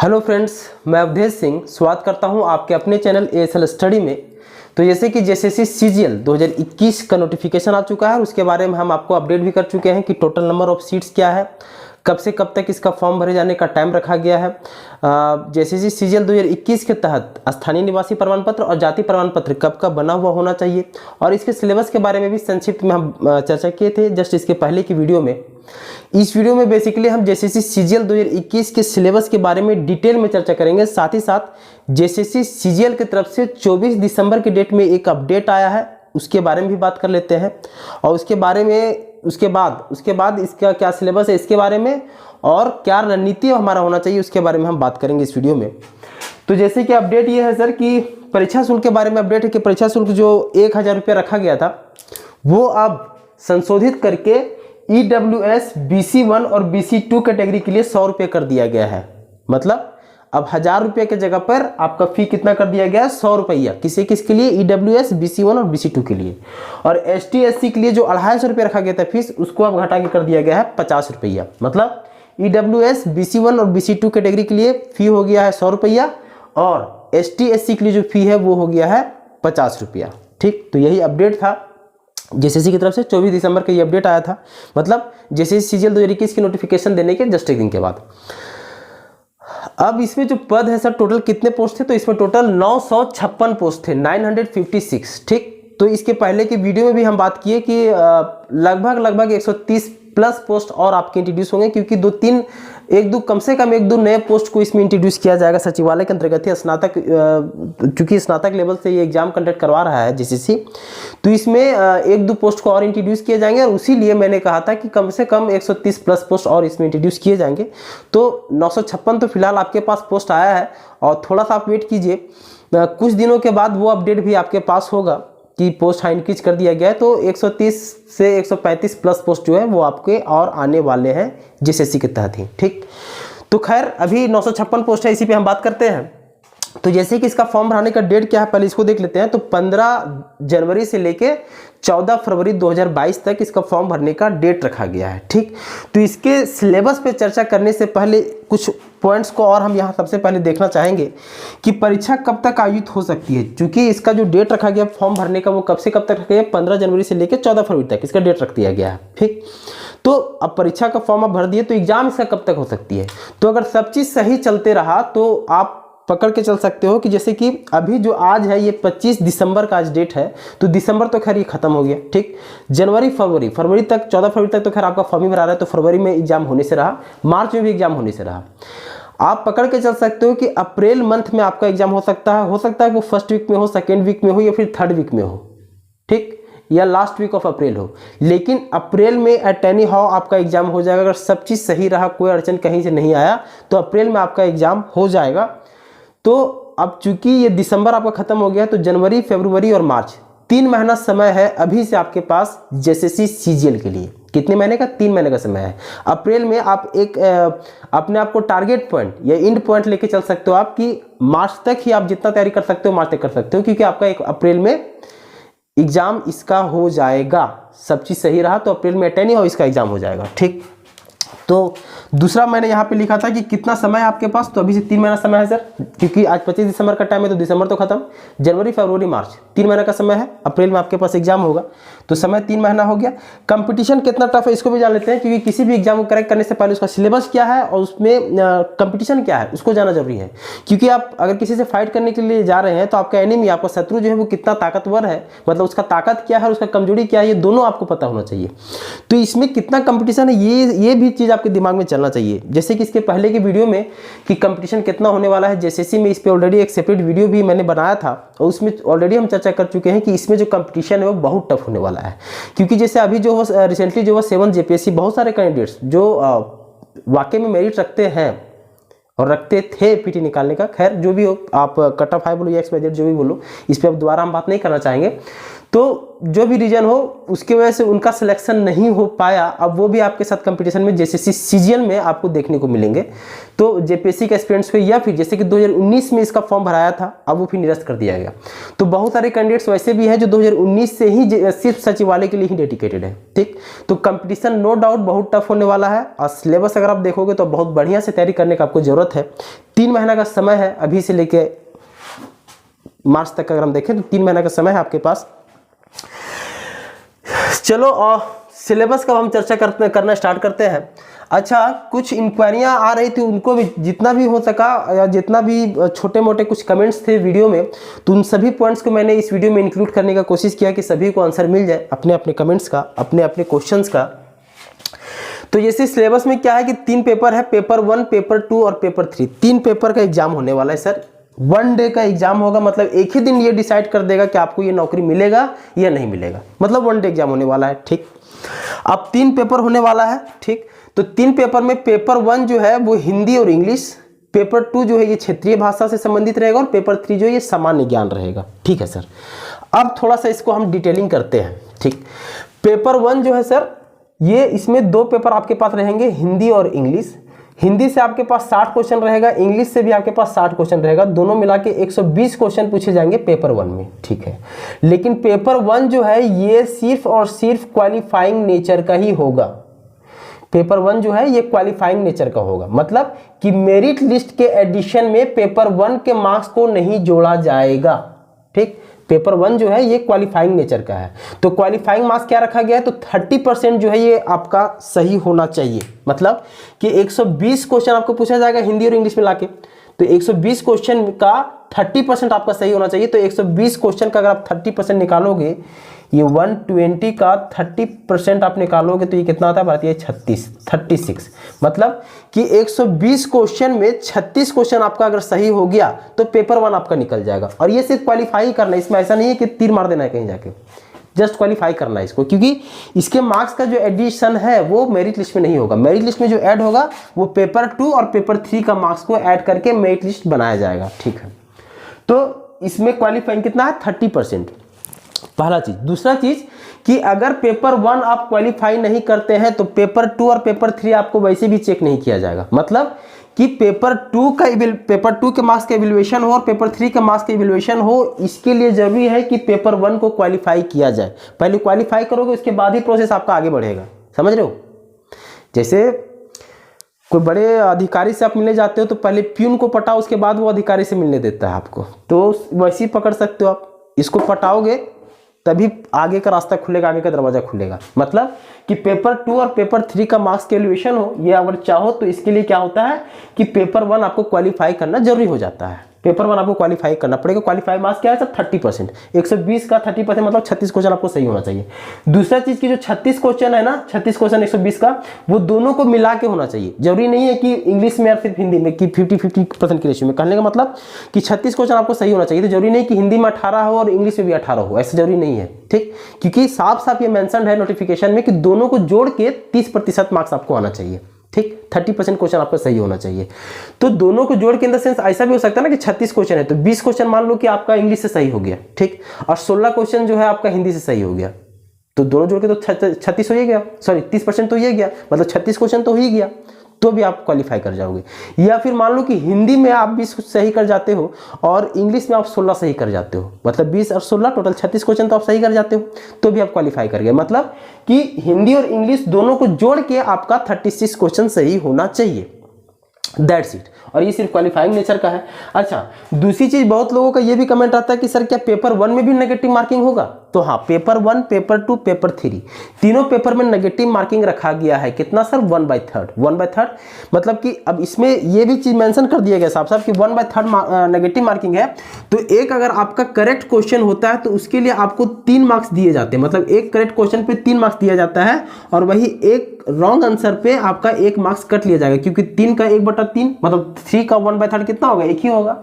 Hello friends, मैं अवधेश सिंह स्वागत करता हूं आपके अपने चैनल ASL स्टडी में। तो जैसे कि JSSC CGL 2021 का नोटिफिकेशन आ चुका है और उसके बारे में हम आपको अपडेट भी कर चुके हैं कि टोटल नंबर ऑफ सीट्स क्या है, कब से कब तक इसका फॉर्म भरे जाने का टाइम रखा गया है। JSSC CGL 2021 के तहत स्थानीय निवासी प्रमाण पत्र और जाति प्रमाण पत्र कब कब बना हुआ होना चाहिए और इसके सिलेबस के बारे में भी संक्षिप्त में हम चर्चा किए थे जस्ट इसके पहले की वीडियो में। इस वीडियो में बेसिकली हम JSSC CGL 2021 के सिलेबस के बारे में डिटेल में चर्चा करेंगे। साथ ही साथ JSSC CGL की तरफ से 24 दिसंबर के डेट में एक अपडेट आया है, उसके बारे में भी बात कर लेते हैं और उसके बाद इसका क्या सिलेबस है इसके बारे में और क्या रणनीति हमारा होना चाहिए उसके बारे में हम बात करेंगे इस वीडियो में। तो जैसे कि अपडेट ये है सर कि परीक्षा शुल्क के बारे में अपडेट है कि परीक्षा शुल्क जो 1000 रुपये रखा गया था वो अब संशोधित करके EWS BC1 और BC2 कैटेगरी के लिए 100 रुपये कर दिया गया है। मतलब अब 1000 रुपये के जगह पर आपका फी कितना कर दिया गया है, 100 रुपया। किसके लिए? EWS BC1 और BC2 के लिए। और ST SC के लिए जो 250 रुपये रखा गया था फीस, उसको अब घटा के कर दिया गया है 50 रुपया। मतलब EWS BC1 और BC2 कैटेगरी के लिए फी हो गया है 100 रुपया और ST SC के लिए जो फी है वो हो गया है 50 रुपया। ठीक, तो यही अपडेट था JSSC की तरफ से। 24 दिसंबर का ये अपडेट आया था, मतलब JSSC CGL 2021 की नोटिफिकेशन देने के जस्ट एक दिन के बाद। अब इसमें जो पद है सर, टोटल कितने पोस्ट थे? तो इसमें टोटल 956 पोस्ट थे, 956। ठीक, तो इसके पहले की वीडियो में भी हम बात किए कि लगभग 130 प्लस पोस्ट और आपके इंट्रोड्यूस होंगे, क्योंकि कम से कम एक दो नए पोस्ट को इसमें इंट्रोड्यूस किया जाएगा सचिवालय के अंतर्गत ही। स्नातक, चूंकि स्नातक लेवल से ये एग्जाम कंडक्ट करवा रहा है JSSC, तो इसमें एक दो पोस्ट को और इंट्रोड्यूस किए जाएंगे और उसी लिए मैंने कहा था कि कम से कम 130 प्लस पोस्ट और इसमें इंट्रोड्यूस किए जाएंगे। तो 956 तो फिलहाल आपके पास पोस्ट आया है और थोड़ा सा आप वेट कीजिए, कुछ दिनों के बाद वो अपडेट भी आपके पास होगा कि पोस्ट इंक्रीज कर दिया गया है। तो 130 से 135 प्लस पोस्ट जो है वो आपके और आने वाले हैं JSSC के तहत ही। ठीक, तो खैर अभी 956 पोस्ट है, इसी पे हम बात करते हैं। तो जैसे कि इसका फॉर्म भरने का डेट क्या है पहले इसको देख लेते हैं। तो 15 जनवरी से लेके 14 फरवरी 2022 तक इसका फॉर्म भरने का डेट रखा गया है। ठीक, तो इसके सिलेबस पे चर्चा करने से पहले कुछ पॉइंट्स को और हम यहाँ सबसे पहले देखना चाहेंगे कि परीक्षा कब तक आयोजित हो सकती है। क्योंकि इसका जो डेट रखा गया फॉर्म भरने का वो कब से कब तक रखा गया, 15 जनवरी से लेकर 14 फरवरी तक इसका डेट रख दिया गया है। ठीक, तो अब परीक्षा का फॉर्म आप भर दिए तो एग्जाम इसका कब तक हो सकती है। तो अगर सब चीज़ सही चलते रहा तो आप पकड़ के चल सकते हो कि जैसे कि अभी जो आज है ये 25 दिसंबर का आज डेट है, तो दिसंबर तो खैर ये खत्म हो गया। ठीक, जनवरी फरवरी तक, 14 फरवरी तक तो खैर आपका फॉर्म ही भरा रहा है, तो फरवरी में एग्जाम होने से रहा, मार्च में भी एग्जाम होने से रहा। आप पकड़ के चल सकते हो कि अप्रैल मंथ में आपका एग्जाम हो सकता है वो फर्स्ट वीक में हो, सेकेंड वीक में हो या फिर थर्ड वीक में हो। ठीक, या लास्ट वीक ऑफ अप्रैल हो, लेकिन अप्रैल में एट एनी हाउ आपका एग्जाम हो जाएगा। अगर सब चीज़ सही रहा, कोई अड़चन कहीं से नहीं आया, तो अप्रैल में आपका एग्जाम हो जाएगा। तो अब चूंकि ये दिसंबर आपका खत्म हो गया, तो जनवरी, फरवरी और मार्च 3 महीना समय है अभी से आपके पास JSSC CGL के लिए। कितने महीने का? 3 महीने का समय है। अप्रैल में आप एक अपने आप को टारगेट पॉइंट या एंड पॉइंट लेके चल सकते हो आप कि मार्च तक ही आप जितना तैयारी कर सकते हो मार्च तक कर सकते हो, क्योंकि आपका एक अप्रैल में एग्जाम इसका हो जाएगा। सब चीज़ सही रहा तो अप्रैल में अटेंड हो इसका एग्जाम हो जाएगा। ठीक, तो दूसरा मैंने यहाँ पे लिखा था कि कितना समय है आपके पास, तो अभी से 3 महीना समय है सर, क्योंकि आज 25 दिसंबर का टाइम है तो दिसंबर तो खत्म, जनवरी फरवरी मार्च 3 महीना का समय है। अप्रैल में आपके पास एग्जाम होगा, तो समय 3 महीना हो गया। कंपटीशन कितना टफ है इसको भी जान लेते हैं, क्योंकि किसी भी एग्जाम को करेक्ट करने से पहले उसका सिलेबस क्या है और उसमें कंपटीशन क्या है उसको जाना जरूरी है। क्योंकि आप अगर किसी से फाइट करने के लिए जा रहे हैं तो आपका एनिमी, आपका शत्रु जो है वो कितना ताकतवर है, मतलब उसका ताकत क्या है, उसका कमजोरी क्या है, ये दोनों आपको पता होना चाहिए। तो इसमें कितना कंपटीशन है ये भी चीज़ आपके दिमाग में चलना चाहिए। जैसे कि इसके पहले की वीडियो में कि कंपटीशन कितना होने वाला है JSSC में, इस पे ऑलरेडी एक सेपरेट वीडियो भी मैंने बनाया था और उसमें ऑलरेडी हम चर्चा कर चुके हैं कि इसमें जो कंपटीशन है वो बहुत टफ होने वाला है। क्योंकि जैसे अभी जो रिसेंटली जो 7 JPSC बहुत सारे कैंडिडेट्स जो वाकई में मेरिट रखते हैं और रखते थे PT निकालने का, खैर जो भी हो, आप कट ऑफ हाई बोलो या XYZ जो भी बोलो, इस पर अब दोबारा हम बात नहीं करना चाहेंगे। तो जो भी रीजन हो उसकी वजह से उनका सिलेक्शन नहीं हो पाया, अब वो भी आपके साथ कंपटीशन में जेएसएससी सीजीएल में आपको देखने को मिलेंगे। तो जेपीएससी के एस्पिरेंट्स को, या फिर जैसे कि 2019 में इसका फॉर्म भराया था, अब वो फिर निरस्त कर दिया गया। तो बहुत सारे कैंडिडेट्स वैसे भी हैं जो 2019 से ही सिर्फ सचिवालय के लिए ही डेडिकेटेड है। ठीक, तो कंपटीशन नो डाउट बहुत टफ होने वाला है, और सिलेबस अगर आप देखोगे तो बहुत बढ़िया से तैयारी करने का आपको जरूरत है। 3 महीना का समय है अभी से लेके मार्च तक, अगर हम देखें तो 3 महीना का समय है आपके पास। चलो और सिलेबस का हम चर्चा करना स्टार्ट करते हैं। अच्छा, कुछ इंक्वायरियां आ रही थी, उनको भी जितना भी हो सका, या जितना भी छोटे मोटे कुछ कमेंट्स थे वीडियो में, तो उन सभी पॉइंट्स को मैंने इस वीडियो में इंक्लूड करने का कोशिश किया कि सभी को आंसर मिल जाए अपने अपने कमेंट्स का, अपने अपने क्वेश्चंस का। तो जैसे सिलेबस में क्या है कि 3 पेपर है, पेपर 1, पेपर 2 और पेपर 3। 3 पेपर का एग्जाम होने वाला है सर। 1 डे का एग्जाम होगा, मतलब एक ही दिन ये डिसाइड कर देगा कि आपको ये नौकरी मिलेगा या नहीं मिलेगा, मतलब 1 डे एग्जाम होने वाला है। ठीक, अब 3 पेपर होने वाला है। ठीक, तो 3 पेपर में पेपर 1 जो है वो हिंदी और इंग्लिश, पेपर 2 जो है ये क्षेत्रीय भाषा से संबंधित रहेगा, और पेपर 3 जो है ये सामान्य ज्ञान रहेगा। ठीक है सर, अब थोड़ा सा इसको हम डिटेलिंग करते हैं। ठीक, पेपर 1 जो है सर, ये इसमें 2 पेपर आपके पास रहेंगे, हिंदी और इंग्लिश। हिंदी से आपके पास 60 क्वेश्चन रहेगा, इंग्लिश से भी आपके पास 60 क्वेश्चन रहेगा, दोनों मिला के 120 क्वेश्चन पूछे जाएंगे पेपर 1 में। ठीक है, लेकिन पेपर 1 जो है ये सिर्फ और सिर्फ क्वालिफाइंग नेचर का ही होगा। पेपर 1 जो है ये क्वालिफाइंग नेचर का होगा, मतलब कि मेरिट लिस्ट के एडिशन में पेपर 1 के मार्क्स को नहीं जोड़ा जाएगा। ठीक, पेपर 1 जो है ये क्वालिफाइंग नेचर का है। तो क्वालिफाइंग मार्क्स क्या रखा गया है, तो 30% जो है ये आपका सही होना चाहिए, मतलब कि 120 क्वेश्चन आपको पूछा जाएगा हिंदी और इंग्लिश मिला के, तो 120 क्वेश्चन का 30% आपका सही होना चाहिए। तो 120 क्वेश्चन का अगर आप 30% निकालोगे, ये 120 का 30% आप निकालोगे तो ये कितना आता है भारतीय? 36, मतलब कि 120 क्वेश्चन में 36 क्वेश्चन आपका अगर सही हो गया तो पेपर 1 आपका निकल जाएगा। और ये सिर्फ क्वालिफाई करना है, इसमें ऐसा नहीं है कि तीर मार देना है कहीं जाके, जस्ट क्वालिफाई करना है इसको, क्योंकि इसके मार्क्स का जो एडिशन है वो मेरिट लिस्ट में नहीं होगा। मेरिट लिस्ट में जो ऐड होगा वो पेपर 2 और पेपर 3 का मार्क्स को ऐड करके मेरिट लिस्ट बनाया जाएगा। ठीक है, तो इसमें क्वालिफाइंग कितना है? 30%, पहला चीज। दूसरा चीज कि अगर पेपर 1 आप क्वालिफाई नहीं करते हैं तो पेपर 2 और पेपर 3 आपको वैसे भी चेक नहीं किया जाएगा, मतलब कि पेपर 2 के मार्क्स का इवैल्यूएशन हो और पेपर 3 के मार्क्स का इवैल्यूएशन हो, इसके लिए जरूरी है कि पेपर 1 को क्वालिफाई किया जाए। पहले क्वालिफाई करोगे, उसके बाद ही प्रोसेस आपका आगे बढ़ेगा, समझ रहे हो? जैसे कोई बड़े अधिकारी से आप मिलने जाते हो तो पहले प्यून को पटाओ, उसके बाद वो अधिकारी से मिलने देता है आपको, तो वैसे ही पकड़ सकते हो आप। इसको पटाओगे तभी आगे का रास्ता खुलेगा, आगे का दरवाजा खुलेगा। मतलब कि पेपर 2 और पेपर 3 का मार्क्स कैलकुलेशन हो, ये अगर चाहो तो इसके लिए क्या होता है कि पेपर 1 आपको क्वालिफाई करना जरूरी हो जाता है। पेपर 1 आपको क्वालिफाई करना पड़ेगा। क्वालिफाई मार्क्स क्या है सर? 30%। 120 का 30% मतलब 36 क्वेश्चन आपको सही होना चाहिए। दूसरा चीज की जो 36 क्वेश्चन है ना, 36 क्वेश्चन 120 का, वो दोनों को मिला के होना चाहिए। जरूरी नहीं है कि इंग्लिश में या फिर हिंदी में कि 50-50% के रेशियो में। कहने का मतलब कि 36 क्वेश्चन आपको सही होना चाहिए। तो जरूरी नहीं कि हिंदी में 18 हो और इंग्लिश में भी 18 हो, ऐसा जरूरी नहीं है। ठीक, क्योंकि साफ साफ ये मेंशन है नोटिफिकेशन में कि दोनों को जोड़ के 30% मार्क्स आपको आना चाहिए। ठीक, 30% क्वेश्चन आपका सही होना चाहिए। तो दोनों को जोड़ के इन द सेंस ऐसा भी हो सकता है ना कि 36 क्वेश्चन है तो 20 क्वेश्चन मान लो कि आपका इंग्लिश से सही हो गया, ठीक, और 16 क्वेश्चन जो है आपका हिंदी से सही हो गया, तो दोनों जोड़ के तो 36 हो ही गया, सॉरी 30% तो ये गया, मतलब 36 क्वेश्चन तो हो ही गया, तो भी आप क्वालिफाई कर जाओगे। या फिर मान लो कि हिंदी में आप 20 सही कर जाते हो और इंग्लिश में आप 16 सही कर जाते हो, मतलब 20 और 16 टोटल 36 क्वेश्चन तो आप सही कर जाते हो, तो भी आप क्वालिफाई कर गए। मतलब कि हिंदी और इंग्लिश दोनों को जोड़ के आपका 36 क्वेश्चन सही होना चाहिए, दैट्स इट। और ये सिर्फ क्वालिफाइंग नेचर का है। अच्छा, दूसरी चीज, बहुत लोगों का ये भी कमेंट आता है कि सर क्या पेपर 1 में भी नेगेटिव मार्किंग होगा? तो हाँ, पेपर 1, पेपर 2, पेपर 3 तीनों पेपर में नेगेटिव मार्किंग रखा गया है। कितना सर? 1/3 मतलब कि अब इसमें ये भी चीज मेंशन कर दिया गया साफ साफ कि 1/3 नेगेटिव मार्किंग है। तो एक अगर आपका करेक्ट क्वेश्चन होता है तो उसके लिए आपको 3 मार्क्स दिए जाते हैं, मतलब एक करेक्ट क्वेश्चन पे 3 मार्क्स दिया जाता है, और वही एक रॉन्ग आंसर पे आपका 1 मार्क्स कट लिया जाएगा, क्योंकि 3 का 1/3 मतलब 3 का 1/3 कितना होगा? 1 ही होगा।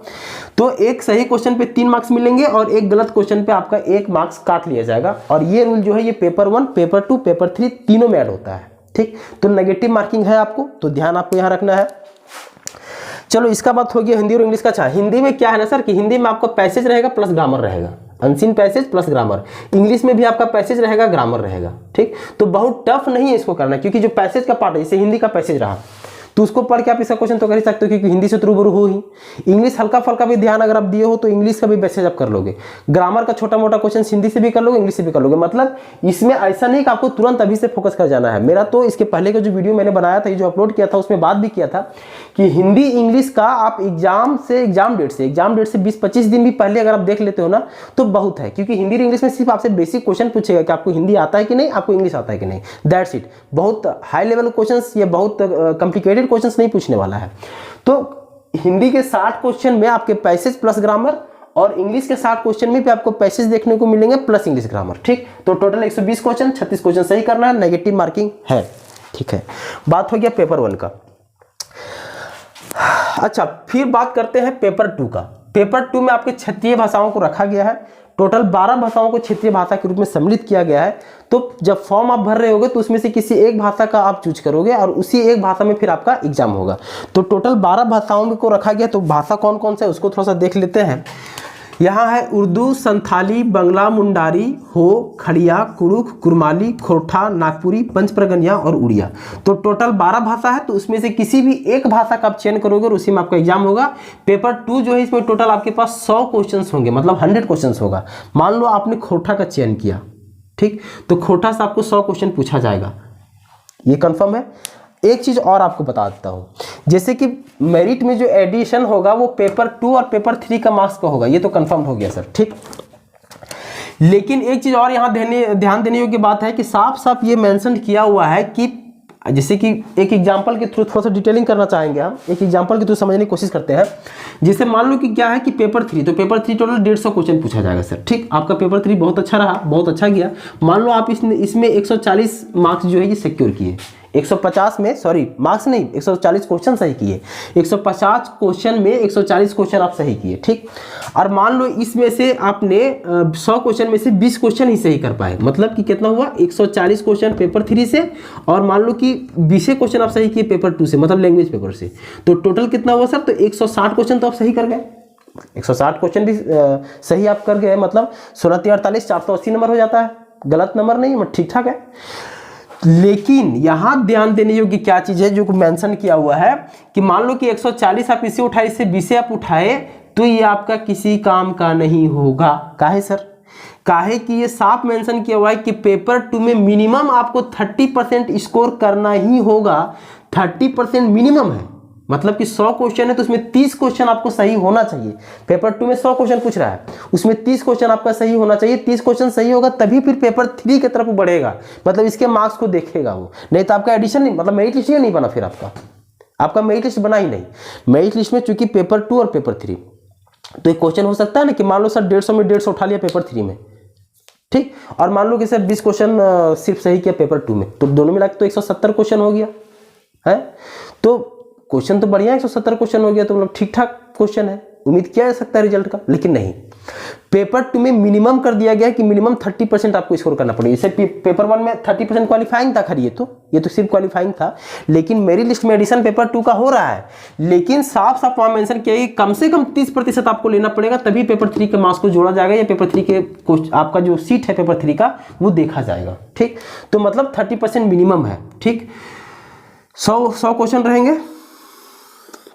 तो एक सही क्वेश्चन पे 3 मार्क्स मिलेंगे और एक गलत क्वेश्चन पे आपका 1 मार्क्स काट लिया जाएगा। और ये रूल जो है ये पेपर 1, पेपर 2, पेपर 3 तीनों में ऐड होता है। ठीक, तो नेगेटिव मार्किंग है आपको, तो ध्यान आपको यहां रखना है। चलो, इसका बात हो गया हिंदी और इंग्लिश का। अच्छा, हिंदी में क्या है ना सर कि हिंदी में आपका पैसेज रहेगा प्लस ग्रामर रहेगा। Unseen passage plus grammar. English में भी आपका पैसेज रहेगा, ग्रामर रहेगा, ठीक। तो बहुत टफ नहीं है इसको करना, क्योंकि जो पैसेज का पार्ट है, जैसे हिंदी का पैसेज रहा तो उसको पढ़ के आप इसका क्वेश्चन तो कर ही सकते हो, क्योंकि हिंदी से रूबरू हो ही। इंग्लिश हल्का फल्का भी ध्यान अगर आप दिए हो तो इंग्लिश का भी पैसेज आप कर लोगे। ग्रामर का छोटा मोटा क्वेश्चन हिंदी से भी कर लोगे, इंग्लिश से भी कर लोगे। मतलब इसमें ऐसा नहीं कि आपको तुरंत अभी से फोकस कर जाना है। मेरा तो इसके पहले का जो वीडियो मैंने बनाया था, जो अपलोड किया था, उसमें बात भी किया था कि हिंदी इंग्लिश का आप एग्जाम डेट से 20-25 दिन भी पहले अगर आप देख लेते हो ना तो बहुत है, क्योंकि हिंदी और इंग्लिश में सिर्फ आपसे बेसिक क्वेश्चन पूछेगा कि आपको हिंदी आता है कि नहीं, आपको इंग्लिश आता है कि नहीं, दैट्स इट। बहुत हाई लेवल क्वेश्चंस या बहुत कॉम्प्लिकेटेड क्वेश्चंस नहीं पूछने वाला है। तो हिंदी के 60 क्वेश्चन में आपके पैसेज प्लस ग्रामर, और इंग्लिश के 60 क्वेश्चन में भी आपको पैसेज देखने को मिलेंगे प्लस इंग्लिश ग्रामर, ठीक। तो टोटल 120 क्वेश्चन, 36 क्वेश्चन सही करना है, नेगेटिव मार्किंग है, ठीक है। बात हो गया पेपर 1 का। अच्छा, फिर बात करते हैं पेपर 2 का। पेपर 2 में आपके क्षेत्रीय भाषाओं को रखा गया है। टोटल 12 भाषाओं को क्षेत्रीय भाषा के रूप में सम्मिलित किया गया है। तो जब फॉर्म आप भर रहे होगे तो उसमें से किसी एक भाषा का आप चूज करोगे और उसी एक भाषा में फिर आपका एग्जाम होगा। तो टोटल 12 भाषाओं को रखा गया। तो भाषा कौन कौन सा है उसको थोड़ा सा देख लेते हैं। यहाँ है उर्दू, संथाली, बंगला, मुंडारी, हो, खड़िया, कुरुख, कुरमाली, खोरठा, नागपुरी, पंचप्रगनिया और उड़िया। तो टोटल 12 भाषा है। तो उसमें से किसी भी एक भाषा का आप चयन करोगे और उसी में आपका एग्जाम होगा। पेपर 2 जो है इसमें टोटल आपके पास 100 क्वेश्चन होंगे, मतलब 100 क्वेश्चन होगा। मान लो आपने खोरठा का चयन किया, ठीक, तो खोरठा से आपको 100 क्वेश्चन पूछा जाएगा, ये कंफर्म है। एक चीज और आपको बता देता हूं, जैसे कि मेरिट में जो एडिशन होगा वो पेपर 2 और पेपर 3 का मार्क्स का होगा, ये तो कंफर्म हो गया सर, ठीक। लेकिन एक चीज और यहाँ ध्यान देने योग्य बात है कि साफ साफ ये मेंशन किया हुआ है कि जैसे कि एक एग्जांपल के थ्रू थोड़ा सा डिटेलिंग करना चाहेंगे हम, एक एग्जांपल के थ्रू समझने की कोशिश करते हैं। जैसे मान लो कि क्या है कि पेपर 3, तो पेपर 3 टोटल 150 क्वेश्चन पूछा जाएगा सर, ठीक। आपका पेपर 3 बहुत अच्छा रहा, बहुत अच्छा गया। मान लो आप इसमें 140 मार्क्स जो है ये सिक्योर किए, 150 में, सॉरी मार्क्स नहीं, 140 क्वेश्चन सही किए, 150 क्वेश्चन में 140 क्वेश्चन आप सही किए, ठीक। और मान लो इसमें से आपने 100 क्वेश्चन में से 20 क्वेश्चन ही सही कर पाए, मतलब कि कितना हुआ, 140 क्वेश्चन पेपर 3 से, और मान लो कि 20 क्वेश्चन आप सही किए पेपर 2 से, मतलब लैंग्वेज पेपर से। तो टोटल कितना हुआ सर, तो 160 क्वेश्चन तो आप सही कर गए। 160 क्वेश्चन भी सही आप कर गए, मतलब 16×3 = 480 नंबर हो जाता है। गलत नंबर नहीं, मतलब ठीक ठाक है। लेकिन यहां ध्यान देने योग्य क्या चीज है जो मेंशन किया हुआ है कि मान लो कि 140 आप इसे उठाए, इससे 20 आप उठाए, तो ये आपका किसी काम का नहीं होगा। काहे सर? काहे कि ये साफ मेंशन किया हुआ है कि पेपर 2 में मिनिमम आपको 30% स्कोर करना ही होगा। 30% मिनिमम है, मतलब कि 100 क्वेश्चन है तो उसमें 30 क्वेश्चन आपको सही होना चाहिए। पेपर 2 में 100 क्वेश्चन पूछ रहा है, उसमें 30 क्वेश्चन आपका सही होना चाहिए। 30 क्वेश्चन सही होगा तभी फिर पेपर 3 की तरफ बढ़ेगा, मतलब इसके मार्क्स को देखेगा वो, नहीं तो आपका एडिशन नहीं, मतलब मेरिट लिस्ट नहीं बना, फिर आपका मेरिट लिस्ट बना ही नहीं। मेरिट लिस्ट में चूंकि पेपर 2 और पेपर 3, तो एक क्वेश्चन हो सकता है ना कि मान लो सर 150 में 150 उठा लिया पेपर 3 में, ठीक, और मान लो कि सर 20 क्वेश्चन सिर्फ सही किया पेपर 2 में, तो दोनों मिला के तो 170 क्वेश्चन हो गया है। तो क्वेश्चन तो बढ़िया, 170 क्वेश्चन हो गया, तो मतलब ठीक ठाक क्वेश्चन है, उम्मीद किया जा सकता है रिजल्ट का। लेकिन नहीं, पेपर 2 में मिनिमम कर दिया गया कि मिनिमम 30% आपको स्कोर करना पड़ेगा। जैसे पेपर 1 में 30% क्वालिफाइंग था, खैर ये तो सिर्फ क्वालिफाइंग था, लेकिन मेरी लिस्ट में एडिशन पेपर 2 का हो रहा है, लेकिन साफ साफ वहां मेंशन किया कि कम से कम 30% आपको लेना पड़ेगा, तभी पेपर 3 के मार्क्स को जोड़ा जाएगा, या पेपर 3 के आपका जो सीट है पेपर 3 का वो देखा जाएगा, ठीक। तो मतलब 30% मिनिमम है, ठीक। 100 क्वेश्चन रहेंगे,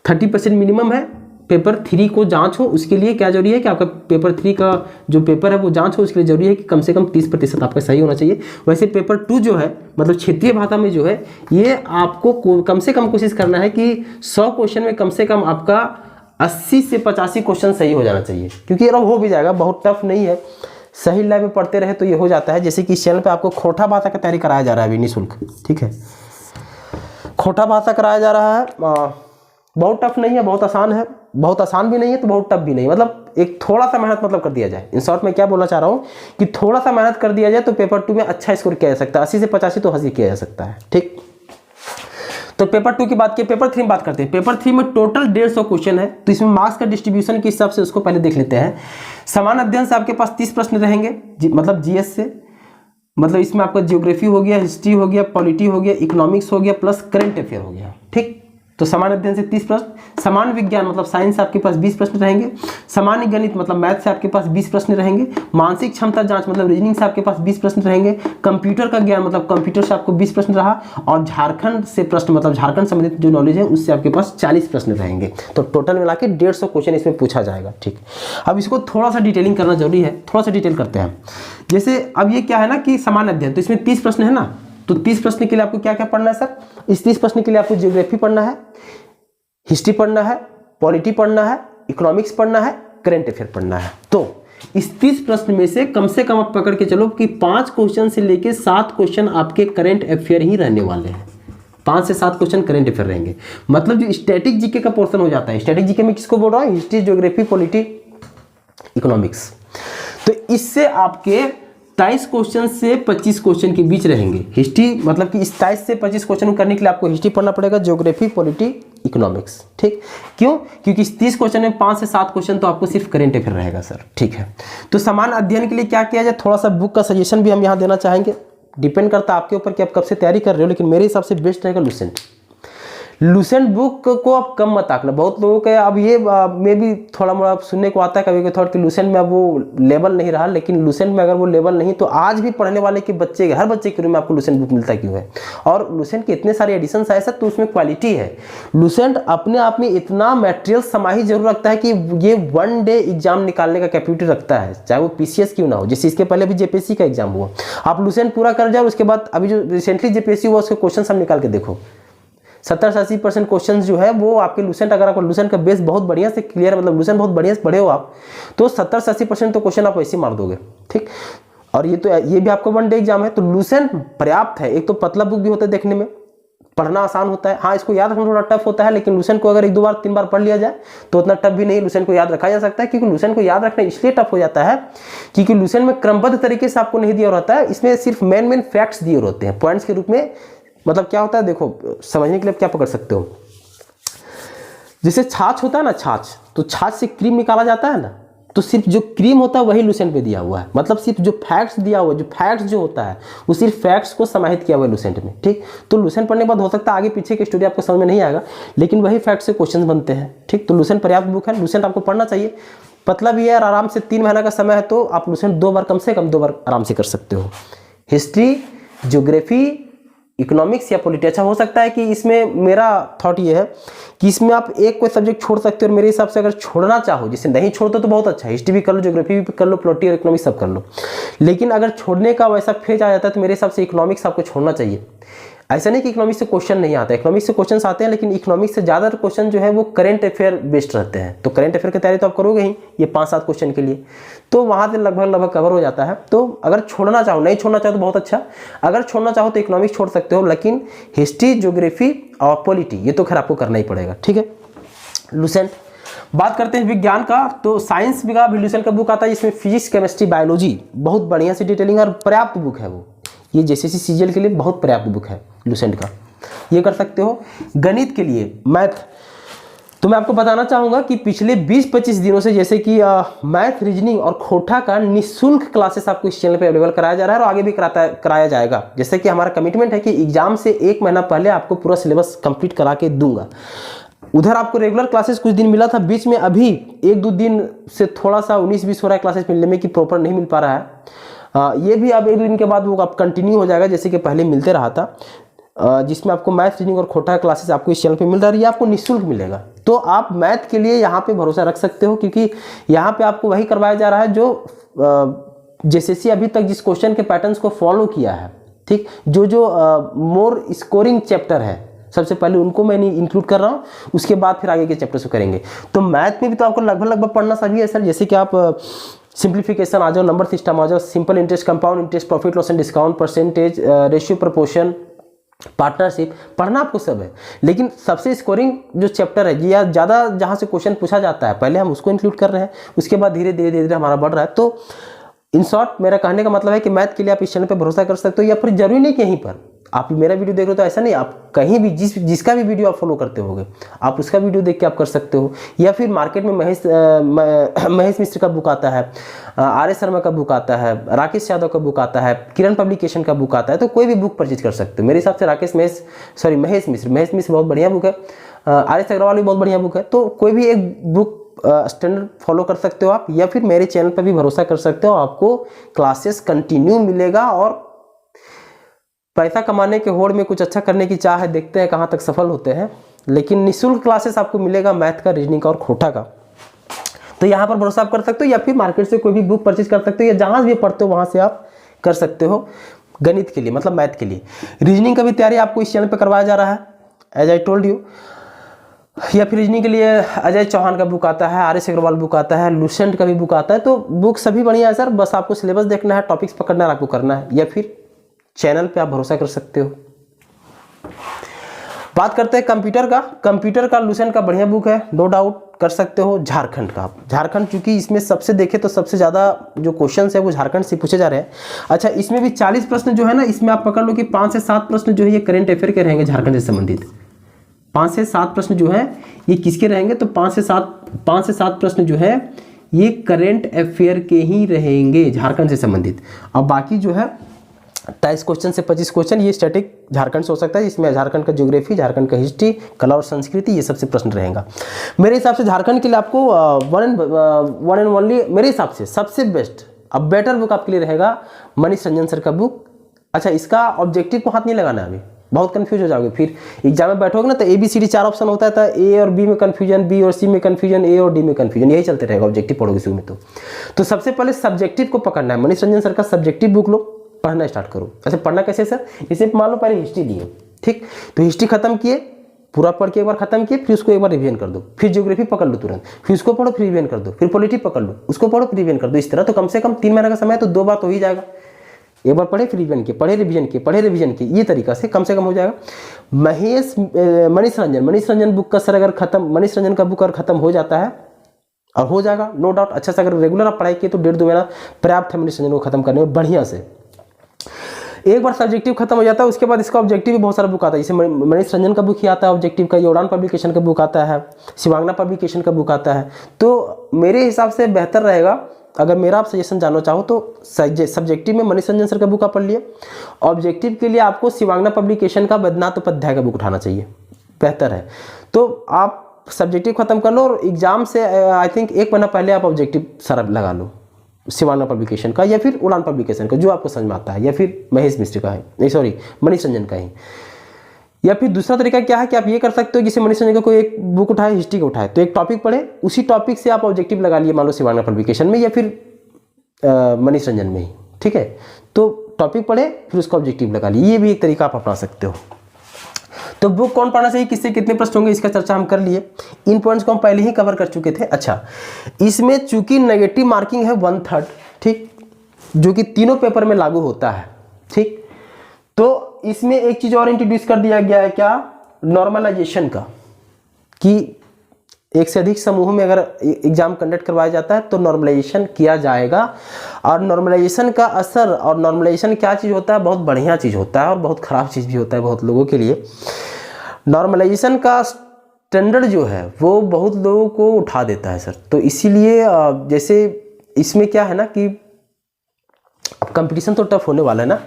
30% मिनिमम है। पेपर 3 को जांच हो उसके लिए क्या जरूरी है कि आपका पेपर 3 का जो पेपर है वो जांच हो, उसके लिए जरूरी है कि कम से कम 30% आपका सही होना चाहिए। वैसे पेपर 2 जो है, मतलब क्षेत्रीय भाषा में जो है, ये आपको कम से कम कोशिश करना है कि 100 क्वेश्चन में कम से कम आपका 80 से 85 क्वेश्चन सही हो जाना चाहिए, क्योंकि ये हो भी जाएगा, बहुत टफ नहीं है, सही लाइव में पढ़ते रहे तो ये हो जाता है। जैसे कि इस चैनल पर आपको खोरठा भाषा का तैयारी कराया जा रहा है अभी निःशुल्क, ठीक है, खोरठा भाषा कराया जा रहा है। बहुत टफ नहीं है, बहुत आसान है, बहुत आसान भी नहीं है तो बहुत टफ भी नहीं, मतलब एक थोड़ा सा मेहनत मतलब कर दिया जाए। इन शॉर्ट में क्या बोलना चाह रहा हूँ कि थोड़ा सा मेहनत कर दिया जाए तो पेपर 2 में अच्छा स्कोर किया जा सकता है, 80 से 85 तो हासिल किया जा सकता है, ठीक। तो पेपर 2 की बात की, पेपर 3 में बात करते हैं। पेपर 3 में टोटल 150 क्वेश्चन है, तो इसमें मार्क्स का डिस्ट्रीब्यूशन के हिसाब से उसको पहले देख लेते हैं। समान अध्ययन से आपके पास 30 प्रश्न रहेंगे, मतलब जीएस से, मतलब इसमें आपका ज्योग्राफी हो गया, हिस्ट्री हो गया, पॉलिटी हो गया, इकोनॉमिक्स हो गया, प्लस करंट अफेयर हो गया, ठीक। तो सामान्य अध्ययन से 30 प्रश्न, सामान्य विज्ञान मतलब साइंस आपके पास 20 प्रश्न रहेंगे, सामान्य गणित मतलब मैथ से आपके पास 20 प्रश्न रहेंगे, मानसिक क्षमता जांच मतलब रीजनिंग से आपके पास 20 प्रश्न रहेंगे, कंप्यूटर का ज्ञान मतलब कंप्यूटर से आपको 20 प्रश्न रहा, और झारखंड से प्रश्न मतलब झारखंड संबंधित जो नॉलेज है उससे आपके पास 40 प्रश्न रहेंगे। तो टोटल मिला के 150 क्वेश्चन इसमें पूछा जाएगा। ठीक, अब इसको थोड़ा सा डिटेलिंग करना जरूरी है, थोड़ा सा डिटेल करते हैं। जैसे अब ये क्या है ना कि सामान्य अध्ययन, तो इसमें 30 प्रश्न है ना, तो 30 प्रश्न के लिए आपको क्या क्या पढ़ना है सर? इस 30 प्रश्न के लिए आपको ज्योग्राफी पढ़ना है, हिस्ट्री पढ़ना है, पॉलिटी पढ़ना है, इकोनॉमिक्स पढ़ना है, करंट अफेयर पढ़ना है। तो इस 30 प्रश्न में से कम आप पकड़ के चलो कि 5 क्वेश्चन से लेके 7 क्वेश्चन आपके करंट अफेयर ही रहने वाले हैं। 5 से 7 क्वेश्चन करंट अफेयर रहेंगे। मतलब जो स्टैटिक जीके का पोर्शन हो जाता है, स्टैटिक जीके में किसको बोल रहा हूँ? History, geography, polity, economics. तो इससे आपके 23 क्वेश्चन से 25 क्वेश्चन के बीच रहेंगे। हिस्ट्री मतलब कि 27 से 25 क्वेश्चन करने के लिए आपको हिस्ट्री पढ़ना पड़ेगा, ज्योग्राफी, पॉलिटी, इकोनॉमिक्स। ठीक, क्यों? क्योंकि इस 30 क्वेश्चन में 5 से 7 क्वेश्चन तो आपको सिर्फ करंट अफेयर रहेगा सर। ठीक है, तो समान अध्ययन के लिए क्या किया जाए? थोड़ा सा बुक का सजेशन भी हम यहाँ देना चाहेंगे। डिपेंड करता है आपके ऊपर कि आप कब से तैयारी कर रहे हो, लेकिन मेरे हिसाब से बेस्ट रहेगा लुसेंट। लुसेंट बुक को आप कम मत आंकना। बहुत लोगों के अब ये में भी थोड़ा मोड़ा सुनने को आता है कभी थोड़ा कि लुसेंट में अब वो लेवल नहीं रहा, लेकिन लुसेंट में अगर वो लेवल नहीं तो आज भी पढ़ने वाले के बच्चे, हर बच्चे के रूम में आपको लुसेंट बुक मिलता क्यों है? और लुसेंट के इतने सारे एडिशंस आए सर, तो उसमें क्वालिटी है। लुसेंट अपने आप में इतना मटेरियल समाहित जरूर रखता है कि ये 1 डे एग्जाम निकालने का कैपेबिलिटी रखता है, चाहे वो पीसीएस क्यों ना हो। जैसे इसके पहले भी जेपीएससी का एग्जाम हुआ, आप लुसेंट पूरा कर जाओ, उसके बाद अभी जो रिसेंटली जेपीएससी हुआ उसके क्वेश्चन हम निकाल के देखो। 70-80% क्वेश्चन जो है वो आपके लुसेंट, अगर आपको लुसेंट का बेस बहुत बढ़िया से क्लियर है, मतलब लुसेंट बहुत बढ़िया से पढ़े हो आप, तो 70-80% तो क्वेश्चन आप वैसे मार दोगे। ठीक, और ये भी आपको 1 डे एग्जाम है, तो लुसेंट पर्याप्त है। एक तो पतला बुक भी होता है, देखने में पढ़ना आसान होता है। हाँ, इसको याद रखना थोड़ा टफ होता है, लेकिन लुसेंट को अगर 1-2 बार 3 बार पढ़ लिया जाए तो उतना टफ भी नहीं, लुसेंट को याद रखा जा सकता है। क्योंकि लुसेंट को याद रखना इसलिए टफ हो जाता है क्योंकि लुसेंट में क्रमबद्ध तरीके से आपको नहीं दिया रहता है, इसमें सिर्फ मेन फैक्ट्स दिए होते हैं पॉइंट्स के रूप में। मतलब क्या होता है, देखो समझने के लिए क्या पकड़ सकते हो, जैसे छाछ होता है ना, छाछ, तो छाछ से क्रीम निकाला जाता है ना, तो सिर्फ जो क्रीम होता है वही लुसेंट पे दिया हुआ है। मतलब सिर्फ जो फैक्ट्स दिया हुआ है, जो फैक्ट्स जो होता है वो सिर्फ फैक्ट्स को समाहित किया हुआ है लुसेंट में। ठीक, तो लुसेंट पढ़ने के बाद हो सकता है आगे पीछे की स्टोरी आपको समझ में नहीं आएगा, लेकिन वही फैक्ट्स से क्वेश्चन बनते हैं। ठीक, तो लुसेंट पर्याप्त बुक है, लुसेंट आपको पढ़ना चाहिए। पतला भी है और आराम से 3 महीना का समय है, तो आप लुसेंट 2 बार, कम से कम 2 बार आराम से कर सकते हो। हिस्ट्री, ज्योग्राफी, इकोनॉमिक्स या पॉलिटी। अच्छा, हो सकता है कि इसमें मेरा थॉट ये है कि इसमें आप एक कोई सब्जेक्ट छोड़ सकते हो, और मेरे हिसाब से अगर छोड़ना चाहो, जिसे नहीं छोड़ते तो बहुत अच्छा है, हिस्ट्री भी कर लो, ज्योग्राफी भी कर लो, पॉलिटी और इकोनॉमिक्स सब कर लो। लेकिन अगर छोड़ने का वैसा फेज आ जाता है तो मेरे हिसाब से इकोनॉमिक्स आपको छोड़ना चाहिए। ऐसा नहीं कि इकोनॉमिक्स से क्वेश्चन नहीं आता है, इकोनॉमिक्स से क्वेश्चन आते हैं, लेकिन इकोनॉमिक्स से ज़्यादा क्वेश्चन जो है वो करंट अफेयर बेस्ड रहते हैं। तो करंट अफेयर की तैयारी तो आप करोगे ही ये 5-7 क्वेश्चन के लिए, तो वहाँ से लगभग कवर हो जाता है। तो अगर छोड़ना चाहो, नहीं छोड़ना चाहो तो बहुत अच्छा, अगर छोड़ना चाहो तो इकोनॉमिक्स छोड़ सकते हो, लेकिन हिस्ट्री, ज्योग्राफी और पॉलिटी ये तो खैर आपको करना ही पड़ेगा। ठीक है, लुसेंट। बात करते हैं विज्ञान का, तो साइंस का भी लुसेंट का बुक आता है, जिसमें फिजिक्स, केमिस्ट्री, बायोलॉजी बहुत बढ़िया से डिटेलिंग और पर्याप्त बुक है वो। ये जेसीसी सीजीएल के लिए बहुत पर्याप्त बुक है लुसेंट का, ये कर सकते हो। गणित के लिए, मैथ, तो मैं आपको बताना चाहूँगा कि पिछले 20-25 दिनों से जैसे कि मैथ, रीजनिंग और खोटा का निःशुल्क क्लासेस आपको इस चैनल पे अवेलेबल कराया जा रहा है, और आगे भी कराया जाएगा। जैसे कि हमारा कमिटमेंट है कि एग्जाम से 1 महीना पहले आपको पूरा सिलेबस कंप्लीट करा के दूंगा। उधर आपको रेगुलर क्लासेस कुछ दिन मिला था, बीच में अभी 1-2 दिन से थोड़ा सा 19-20 हो रहा है क्लासेस मिलने में, कि प्रॉपर नहीं मिल पा रहा है। ये भी अब 1 दिन के बाद वो अब कंटिन्यू हो जाएगा, जैसे कि पहले मिलते रहा था, जिसमें आपको मैथ, रीजनिंग और खोटा क्लासेस आपको इस चैनल पे मिल रहा है। ये आपको निःशुल्क मिलेगा, तो आप मैथ के लिए यहाँ पे भरोसा रख सकते हो, क्योंकि यहाँ पे आपको वही करवाया जा रहा है जो जेसीसी अभी तक जिस क्वेश्चन के पैटर्न्स को फॉलो किया है। ठीक, जो मोर स्कोरिंग चैप्टर है, सबसे पहले उनको मैं इंक्लूड कर रहा हूँ, उसके बाद फिर आगे के चैप्टर से करेंगे। तो मैथ में भी तो आपको लगभग पढ़ना सभी है सर, जैसे कि आप सिंप्लीफिकेशन आ जाओ, नंबर सिस्टम आ जाओ, simple interest, compound interest, profit loss and discount, percentage, ratio, proportion, partnership, पढ़ना आपको सब है। लेकिन सबसे स्कोरिंग जो चैप्टर है या ज़्यादा जहाँ से क्वेश्चन पूछा जाता है, पहले हम उसको इंक्लूड कर रहे हैं, उसके बाद धीरे धीरे हमारा बढ़ रहा है। तो इन शॉर्ट मेरा कहने का मतलब है कि मैथ के लिए आप इस चैनल पे भरोसा कर सकते हो, या फिर जरूरी नहीं कि यहीं पर आप मेरा वीडियो देख रहे हो तो ऐसा नहीं, आप कहीं भी जिसका भी वीडियो आप फॉलो करते होगे आप उसका वीडियो देख के आप कर सकते हो। या फिर मार्केट में महेश मिश्र का बुक आता है, RS शर्मा का बुक आता है, राकेश यादव का बुक आता है, किरण पब्लिकेशन का बुक आता है, तो कोई भी बुक परचेज कर सकते हो। मेरे हिसाब से महेश मिश्र बहुत बढ़िया बुक है। RS अग्रवाल भी बहुत बढ़िया बुक है। तो कोई भी एक बुक स्टैंडर्ड फॉलो कर सकते हो आप, या फिर मेरे चैनल पर भी भरोसा कर सकते हो, आपको क्लासेस कंटिन्यू मिलेगा। और पैसा कमाने के होड़ में कुछ अच्छा करने की चाह है, देखते हैं कहाँ तक सफल होते हैं। लेकिन निःशुल्क क्लासेस आपको मिलेगा मैथ का, रीजनिंग का और खोटा का। तो यहाँ पर भरोसा आप कर सकते हो, या फिर मार्केट से कोई भी बुक परचेज कर सकते हो, या जहाँ भी पढ़ते हो वहाँ से आप कर सकते हो गणित के लिए, मतलब मैथ के लिए। रीजनिंग का भी तैयारी आपको इस चैनल पर करवाया जा रहा है, एज आई टोल्ड यू। या फिर रीजनिंग के लिए अजय चौहान का बुक आता है, RS अग्रवाल बुक आता है, लुसेंट का भी बुक आता है। तो बुक सभी बढ़िया है सर, बस आपको सिलेबस देखना है, टॉपिक्स पकड़ना है, आपको करना है, या फिर चैनल पे आप भरोसा कर सकते हो। बात करते हैं कंप्यूटर का। कंप्यूटर का लुसेंट का बढ़िया बुक है, नो डाउट कर सकते हो। झारखंड का, झारखंड चूंकि इसमें सबसे देखे तो सबसे ज़्यादा जो क्वेश्चन है वो झारखंड से पूछे जा रहे हैं। अच्छा, इसमें भी 40 प्रश्न जो है ना, इसमें आप पकड़ लो कि 5 से 7 प्रश्न जो है ये करेंट अफेयर के रहेंगे झारखंड से संबंधित। 5 से 7 प्रश्न जो है ये किसके रहेंगे, तो 5 से 7 प्रश्न जो है ये करेंट अफेयर के ही रहेंगे झारखंड से संबंधित। अब बाकी जो है 23 क्वेश्चन से 25 क्वेश्चन ये स्टैटिक झारखंड से हो सकता है, इसमें झारखंड का ज्योग्राफी, झारखंड का हिस्ट्री, कला और संस्कृति, ये सबसे प्रश्न रहेगा। मेरे हिसाब से झारखंड के लिए आपको वन एंड ओनली, मेरे हिसाब से सबसे बेस्ट, अब बेटर बुक आपके लिए रहेगा मनीष रंजन सर का बुक। अच्छा, इसका ऑब्जेक्टिव को हाथ नहीं लगाना है, अभी बहुत कंफ्यूज हो जाओगे। फिर एग्जाम में बैठोगे ना तो ABCD 4 ऑप्शन होता है, तो A और B में कंफ्यूजन, B और C में कंफ्यूजन, A और D में कंफ्यूजन, यही चलते रहेगा ऑब्जेक्टिव पढ़ोगे शुरू में। तो सबसे पहले सब्जेक्टिव को पकड़ना है। मनीष रंजन सर का सब्जेक्टिव बुक लो, पढ़ना स्टार्ट करो। अच्छा, पढ़ना कैसे सर, इसे मान लो पहले हिस्ट्री लिए, ठीक, तो हिस्ट्री खत्म किए, पूरा पढ़ के एक बार खत्म किए, फिर उसको एक बार रिवीजन कर दो। फिर ज्योग्राफी पकड़ लो तुरंत, फिर उसको पढ़ो, फिर रिवीजन कर दो। फिर पॉलिटी पकड़ लो, उसको पढ़ो, फिर रिवीजन कर दो। इस तरह तो कम से कम 3 महीने का समय, तो 2 बार तो हो ही जाएगा। एक बार पढ़े, फिर रिवीजन किए, पढ़े रिवीजन किए, पढ़े रिवीजन किए, ये तरीका से कम से कम हो जाएगा। मनीष रंजन बुक का सर अगर खत्म, मनीष रंजन का बुक अगर खत्म हो जाता है, और हो जाएगा नो डाउट, अच्छा से अगर रेगुलर आप पढ़ाई किए तो 1.5-2 महीना पर्याप्त है मनीष रंजन को खत्म करने में बढ़िया से। एक बार सब्जेक्टिव खत्म हो जाता है, उसके बाद इसका ऑब्जेक्टिव भी बहुत सारा बुक आता है। जैसे मनीष रंजन का बुक ही आता है ऑब्जेक्टिव का, योडान पब्लिकेशन का बुक आता है, शिवांगना पब्लिकेशन का बुक आता है। तो मेरे हिसाब से बेहतर रहेगा, अगर मेरा आप सजेशन जानना चाहो तो सब्जेक्टिव में मनीष रंजन सर का बुक आप पढ़ लिए, ऑब्जेक्टिव के लिए आपको शिवांगना पब्लिकेशन का बैद्यनाथ उपाध्याय का बुक उठाना चाहिए, बेहतर है। तो आप सब्जेक्टिव खत्म कर लो, और एग्जाम से आई थिंक 1 महीना पहले आप ऑब्जेक्टिव सारा लगा लो, शिवांगना पब्लिकेशन का या फिर उड़ान पब्लिकेशन का, जो आपको समझ में आता है, या फिर महेश मिश्र का है, नहीं सॉरी मनीष रंजन का ही। या फिर दूसरा तरीका क्या है कि आप ये कर सकते हो, जैसे मनीष रंजन का कोई एक बुक उठाए, हिस्ट्री का उठाए, तो एक टॉपिक पढ़े, उसी टॉपिक से आप ऑब्जेक्टिव लगा लिए, मान लो शिवांगना पब्लिकेशन में या फिर मनीष रंजन में ही, ठीक है। तो टॉपिक पढ़े, फिर उसका ऑब्जेक्टिव लगा लिए, ये भी एक तरीका आप अपना सकते हो। तो बुक कौन पढ़ना चाहिए, किससे कितने प्रश्न होंगे, इसका चर्चा हम कर लिए। इन पॉइंट्स को हम पहले ही कवर कर चुके थे। अच्छा, इसमें चूंकि नेगेटिव मार्किंग है 1/3, ठीक, जो कि तीनों पेपर में लागू होता है, ठीक। तो इसमें एक चीज और इंट्रोड्यूस कर दिया गया है, क्या, नॉर्मलाइजेशन का, कि एक से अधिक समूह में अगर एग्जाम कंडक्ट करवाया जाता है तो नॉर्मलाइजेशन किया जाएगा। और नॉर्मलाइजेशन का असर, और नॉर्मलाइजेशन क्या चीज़ होता है, बहुत बढ़िया चीज़ होता है और बहुत ख़राब चीज़ भी होता है बहुत लोगों के लिए। नॉर्मलाइजेशन का स्टैंडर्ड जो है वो बहुत लोगों को उठा देता है सर। तो इसीलिए जैसे इसमें क्या है ना कि कंपटीशन तो टफ होने वाला है ना।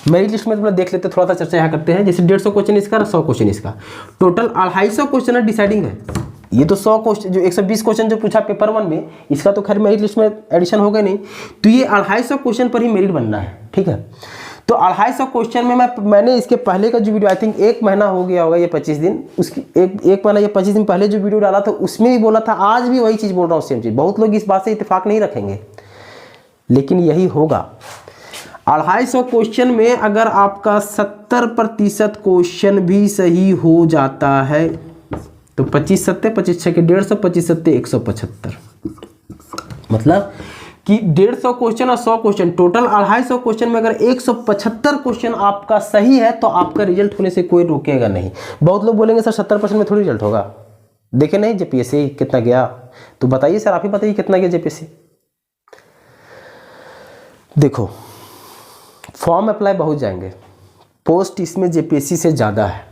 मेरी लिस्ट में तो देख लेते, थोड़ा सा चर्चा यहाँ करते हैं। जैसे 150 क्वेश्चन इसका, 100 क्वेश्चन इसका, टोटल 250 क्वेश्चन डिसाइडिंग है। ये तो 100 क्वेश्चन, जो 120 क्वेश्चन जो पूछा पेपर 1 में, इसका तो खैर मेरिट लिस्ट में एडिशन हो गया नहीं। तो ये 250 क्वेश्चन पर ही मेरिट बनना है, ठीक है। तो 250 क्वेश्चन में मैंने इसके पहले का जो वीडियो, आई थिंक 1 महीना हो गया होगा, ये 25 दिन, उसकी एक महीना, ये 25 दिन पहले जो वीडियो डाला था उसमें भी बोला था, आज भी वही चीज़ बोल रहा हूँ, सेम चीज़। बहुत लोग इस बात से इत्तेफाक नहीं रखेंगे, लेकिन यही होगा। 250 क्वेश्चन में अगर आपका 70% क्वेश्चन भी सही हो जाता है तो 25 सत्ते 25 छः के 150, 25 सत्ते 175, मतलब कि 150 क्वेश्चन और 100 क्वेश्चन, टोटल 250 क्वेश्चन में अगर 175 क्वेश्चन आपका सही है तो आपका रिजल्ट होने से कोई रोकेगा नहीं। बहुत लोग बोलेंगे सर 70% में थोड़ी रिजल्ट होगा, देखे नहीं जेपीएससी कितना गया, तो बताइए सर, आप ही बताइए कितना गया जेपीएससी। देखो, फॉर्म अप्लाई बहुत जाएंगे, पोस्ट इसमें जेपीएससी से ज़्यादा है,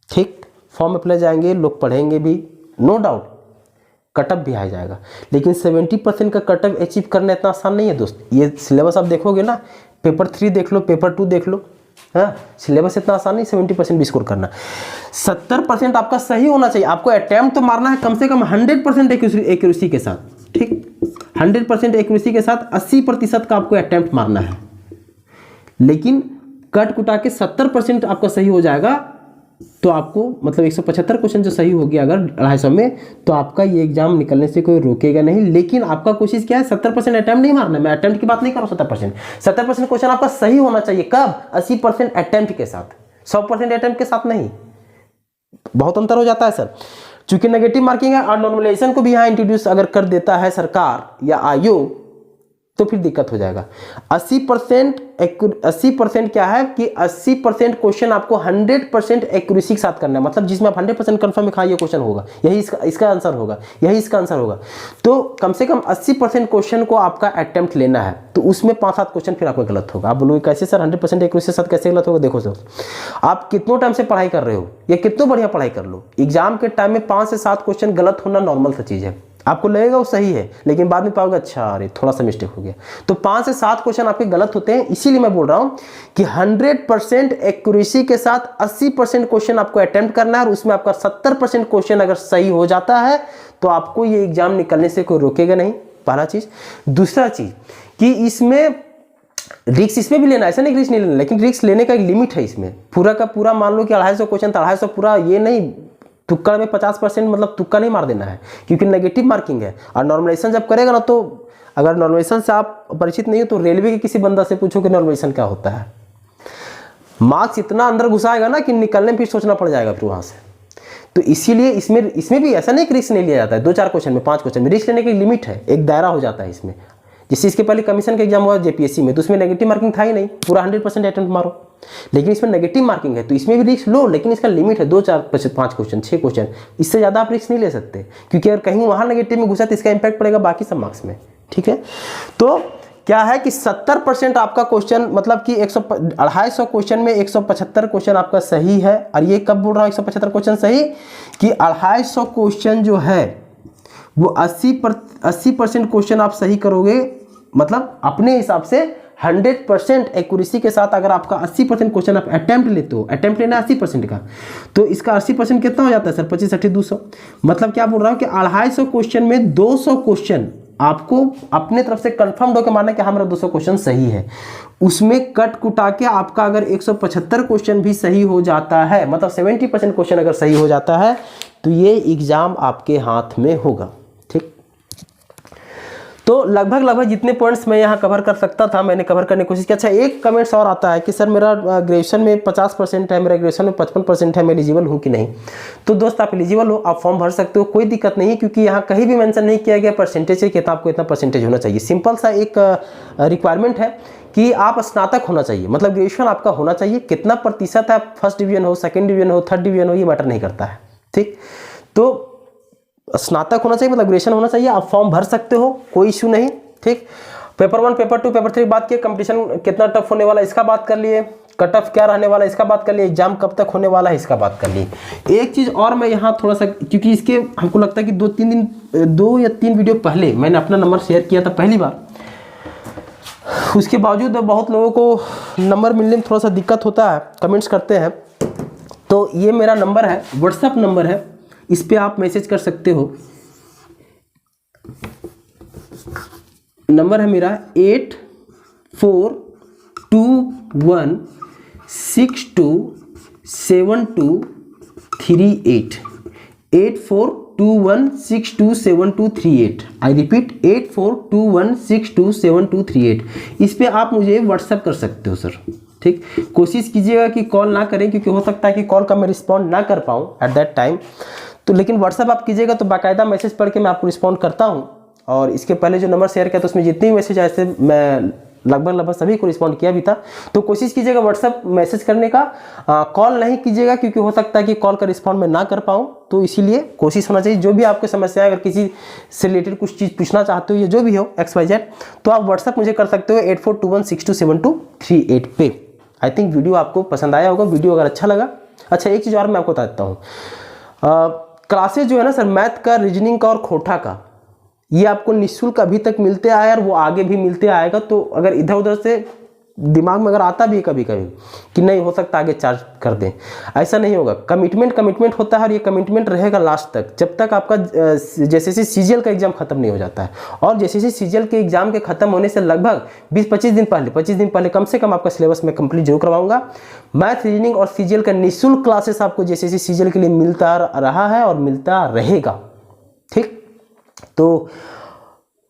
ठीक। फॉर्म अप्लाई जाएंगे, लोग पढ़ेंगे भी, नो डाउट कटअप भी आ जाएगा, लेकिन 70% का कटअप अचीव करना इतना आसान नहीं है दोस्त। ये सिलेबस आप देखोगे ना, पेपर 3 देख लो, पेपर 2 देख लो, हाँ, सिलेबस इतना आसान नहीं 70% भी स्कोर करना। 70% आपका सही होना चाहिए। आपको अटेम्प्ट तो मारना है कम से कम 100% एक्यूरेसी के साथ, ठीक, 100% एक्यूरेसी के साथ 80% का आपको अटेम्प्ट मारना है। लेकिन कट कुटा के 70% आपका सही हो जाएगा तो आपको मतलब 175 क्वेश्चन जो सही हो गया अगर 250 में, तो आपका ये एग्जाम निकलने से कोई रोकेगा नहीं। लेकिन आपका कोशिश क्या है, 70% अटेम्प्ट नहीं मारना है। मैं अटेम्प्ट की बात नहीं कर रहा हूँ। 70% क्वेश्चन आपका सही होना चाहिए। कब? 80% अटेम्प्ट के साथ, 100% अटेम्प्ट के साथ नहीं। बहुत अंतर हो जाता है सर। चूंकि नेगेटिव मार्किंग है और नॉर्मलाइजेशन को भी यहाँ इंट्रोड्यूस अगर कर देता है सरकार या आयोग तो फिर दिक्कत हो जाएगा। 80% क्या है कि 80% क्वेश्चन आपको 100% एक्यूरेसी के साथ करना है। मतलब जिसमें आप 100% कंफर्म में ये क्वेश्चन होगा, यही इसका आंसर होगा, यही इसका आंसर होगा। तो कम से कम 80% क्वेश्चन को आपका अटेम्प्ट लेना है। तो उसमें 5-7 क्वेश्चन फिर आपका गलत होगा। आप बोलोगे कैसे सर 100% एक्यूरेसी के साथ कैसे गलत होगा? देखो सर, आप कितनों टाइम से पढ़ाई कर रहे हो या कितनों बढ़िया पढ़ाई कर लो, एग्जाम के टाइम में 5 से 7 क्वेश्चन गलत होना नॉर्मल सा चीज़ है। आपको लगेगा वो सही है लेकिन बाद में पाओगे अच्छा अरे थोड़ा सा मिस्टेक हो गया। तो 5 से 7 क्वेश्चन आपके गलत होते हैं। इसीलिए मैं बोल रहा हूं कि 100% एक्यूरेसी के साथ 80% क्वेश्चन आपको अटेम्प्ट करना है और उसमें आपका 70% क्वेश्चन अगर सही हो जाता है तो आपको ये एग्जाम निकलने से कोई रोकेगा नहीं। पहला चीज। दूसरा चीज कि इसमें रिस्क इसमें भी लेना, ऐसा नहीं रिस्क नहीं लेना, लेकिन रिस्क लेने का एक लिमिट है इसमें। पूरा का पूरा मान लो कि 250 क्वेश्चन 250 पूरा ये नहीं, तुक्का में 50% मतलब तुक्का नहीं मार देना है क्योंकि नेगेटिव मार्किंग है। और नॉर्मलाइजेशन जब करेगा ना, तो अगर नॉर्मलाइजेशन से आप परिचित नहीं हो तो रेलवे के किसी बंदा से पूछो कि नॉर्मलाइजेशन क्या होता है। मार्क्स इतना अंदर घुसाएगा ना कि निकलने में फिर सोचना पड़ जाएगा फिर वहां से। तो इसीलिए इसमें भी ऐसा नहीं कि रिस्क नहीं लिया जाता है। 2-4 क्वेश्चन में 5 क्वेश्चन में रिस्क लेने की लिमिट है, एक दायरा हो जाता है इसमें। जैसे इसके पहले कमीशन का एग्जाम हुआ जेपीएससी में, तो उसमें नेगेटिव मार्किंग था ही नहीं, पूरा 100% अटेम्प्ट मारो। लेकिन इसमें नेगेटिव मार्किंग है तो इसमें भी रिस्क लो, लेकिन इसका लिमिट है 2-4-5 क्वेश्चन 6 क्वेश्चन, इससे ज़्यादा आप रिस्क नहीं ले सकते क्योंकि अगर कहीं वहाँ नेगेटिव में घुसा तो इसका इंपैक्ट पड़ेगा बाकी सब मार्क्स में। ठीक है, तो क्या है कि 70% आपका क्वेश्चन मतलब कि 250 क्वेश्चन में 175 क्वेश्चन आपका सही है। और ये कब बोल रहा हूँ 175 क्वेश्चन सही, कि 250 क्वेश्चन जो है वो 80% क्वेश्चन आप सही करोगे, मतलब अपने हिसाब से 100% एक्यूरेसी के साथ। अगर आपका 80% क्वेश्चन आप अटेम्प्ट लेते हो, अटेम्प्ट लेना 80% का, तो इसका 80% कितना हो जाता है सर? 25-80-200। मतलब क्या बोल रहा हूँ कि 250 क्वेश्चन में 200 क्वेश्चन आपको अपने तरफ से कंफर्म होकर मानना कि हमारा 200 क्वेश्चन सही है। उसमें कट कुटा के आपका अगर 175 क्वेश्चन भी सही हो जाता है, मतलब 70% क्वेश्चन अगर सही हो जाता है, तो ये एग्जाम आपके हाथ में होगा। ठीक, तो लगभग जितने पॉइंट्स मैं यहाँ कवर कर सकता था मैंने कवर करने की कोशिश की। अच्छा, एक कमेंट्स और आता है कि सर मेरा ग्रेजुएशन में 50% है, मेरा ग्रेजुएशन में 55% है, मैं एलिजिबल हूँ कि नहीं? तो दोस्त आप एलिजिबल हो, आप फॉर्म भर सकते हो, कोई दिक्कत नहीं है, क्योंकि यहाँ कहीं भी मेंशन नहीं किया गया परसेंटेज है कि आपको इतना परसेंटेज होना चाहिए। सिंपल सा एक रिक्वायरमेंट है कि आप स्नातक होना चाहिए, मतलब ग्रेजुएशन आपका होना चाहिए। कितना प्रतिशत है, फर्स्ट डिवीजन हो, सेकेंड डिवीजन हो, थर्ड डिवीजन हो, ये मैटर नहीं करता है। ठीक, तो स्नातक होना चाहिए, मतलब ग्रेजुएशन होना चाहिए। आप फॉर्म भर सकते हो, कोई इशू नहीं। ठीक, पेपर 1, पेपर 2, पेपर 3 बात किए, कंपटीशन कितना टफ होने वाला है इसका बात कर लिए, कट ऑफ क्या रहने वाला है इसका बात कर लिए, एग्जाम कब तक होने वाला है इसका बात कर लिए। एक चीज़ और मैं यहाँ थोड़ा सा, क्योंकि इसके हमको लगता है कि 2 या 3 वीडियो पहले मैंने अपना नंबर शेयर किया था पहली बार, उसके बावजूद बहुत लोगों को नंबर मिलने में थोड़ा सा दिक्कत होता है, कमेंट्स करते हैं। तो ये मेरा नंबर है, व्हाट्सएप नंबर है, इस पे आप मैसेज कर सकते हो। नंबर है मेरा 8421627238, 8421627238। I repeat 8421627238। इस पे आप मुझे व्हाट्सएप कर सकते हो सर। ठीक, कोशिश कीजिएगा कि कॉल ना करें, क्योंकि हो सकता है कि कॉल का मैं रिस्पॉन्ड ना कर पाऊँ एट दैट टाइम। तो लेकिन व्हाट्सएप आप कीजिएगा तो बाकायदा मैसेज पढ़ के मैं आपको रिस्पॉन्ड करता हूं। और इसके पहले जो नंबर शेयर किया तो उसमें जितने भी मैसेज आए थे मैं लगभग सभी को रिस्पॉन्ड किया भी था। तो कोशिश कीजिएगा व्हाट्सएप मैसेज करने का, कॉल नहीं कीजिएगा, क्योंकि हो सकता है कि कॉल का रिस्पॉन्ड मैं ना कर पाऊँ। तो इसीलिए कोशिश होना चाहिए, जो भी आपको समस्या है, अगर किसी से रिलेटेड कुछ चीज़ पूछना चाहते हो या जो भी हो XYZ, तो आप व्हाट्सएप मुझे कर सकते हो 8421627238 पे। आई थिंक वीडियो आपको पसंद आया होगा। वीडियो अगर अच्छा लगा, अच्छा एक चीज़ और मैं आपको बता देता हूँ, क्लासेज जो है ना सर, मैथ का, रीजनिंग का और खोटा का, ये आपको निःशुल्क अभी तक मिलते आया और वो आगे भी मिलते आएगा। तो अगर इधर उधर से दिमाग में अगर आता भी है कभी कभी कि नहीं हो सकता आगे चार्ज कर दें, ऐसा नहीं होगा। कमिटमेंट होता है और ये कमिटमेंट रहेगा लास्ट तक, जब तक आपका जेसीसी सीजीएल का एग्जाम खत्म नहीं हो जाता है। और जेसीसी सीजीएल के एग्जाम के खत्म होने से लगभग 20-25 दिन पहले कम से कम आपका सिलेबस में कंप्लीट जरूर करवाऊंगा। मैथ, रीजनिंग और सीजीएल का निःशुल्क क्लासेस आपको जेसीसी सीजीएल के लिए मिलता रहा है और मिलता रहेगा। ठीक, तो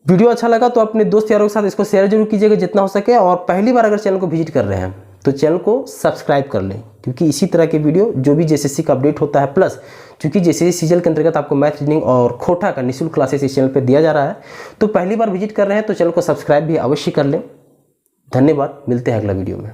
वीडियो अच्छा लगा तो अपने दोस्त यारों के साथ इसको शेयर जरूर कीजिएगा जितना हो सके। और पहली बार अगर चैनल को विजिट कर रहे हैं तो चैनल को सब्सक्राइब कर लें, क्योंकि इसी तरह के वीडियो जो भी जेसीसी का अपडेट होता है, प्लस क्योंकि जेसीसी सीजीएल के अंतर्गत आपको मैथ, रीजनिंग और खोटा का निःशुल्क क्लासेस इस चैनल पर दिया जा रहा है। तो पहली बार विजिट कर रहे हैं तो चैनल को सब्सक्राइब भी अवश्य कर लें। धन्यवाद, मिलते हैं अगला वीडियो में।